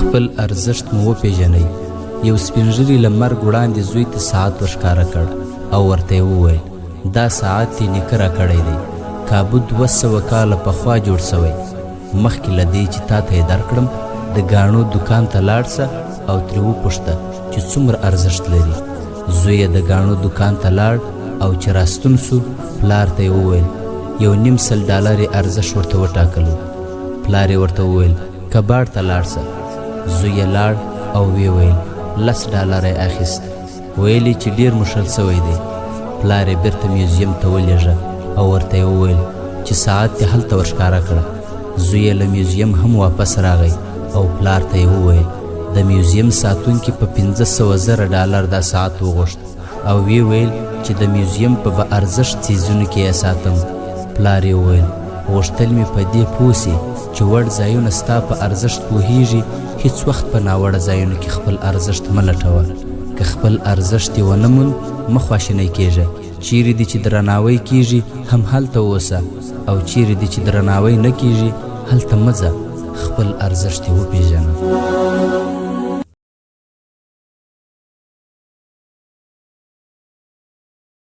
خپل ارزښت مو وپېژنئ. یو سپین ږیري له مرګ وړاندې زوی ته ساعت ورښکاره کړ او ورته یې وویل دا ساعت یې نیکه راکړی دی، کابو 200 کاله پخوا جوړ سوی. مخکې له دې چې تا ته یې درکړم د ګاڼو دکان ته لاړ شه او ترې وپوښته چې څومره ارزښت لري. زوی یې د ګاڼو دکان ته لاړ او چې راستون سو پلار ته یې وویل $1.5 یې ارزښت ورته وټاکلو. پلار یې ورته وویل کباړ ته لاړ شه. زوی یې لاړ او ویې ویل $10 یې اخیست. ویل یې چې ډېر مشل سوی دی. پلار یې بیرته میوزیم ته ولېږه او ورته یې وویل چې ساعت یې هلته ورښکاره کړه. زوی یې له میوزیم هم واپس راغی او پلار ته یې وویل د میوزیم ساتونکي په $500,000 دا ساعت وغوښت او ویې ویل چې د میوزیم په با ارزښت څیزونو کې یې ساتم. پلار یې وویل غوښتل مې په دې پوه سي چې وړ ځایونه ستا په ارزښت پوهېږي، هیڅ وخت په ناوړه ځایونو کې خپل ارزښت مه لټوه. که خپل ارزښت یې ونه موند مه خواشینی کېږه. چیرې دې چې درناوی کېږي هم هلته اوسه او چیرې دې چې درناوی نه کېږي هلته مه ځه. خپل ارزښت یې وپېژنه.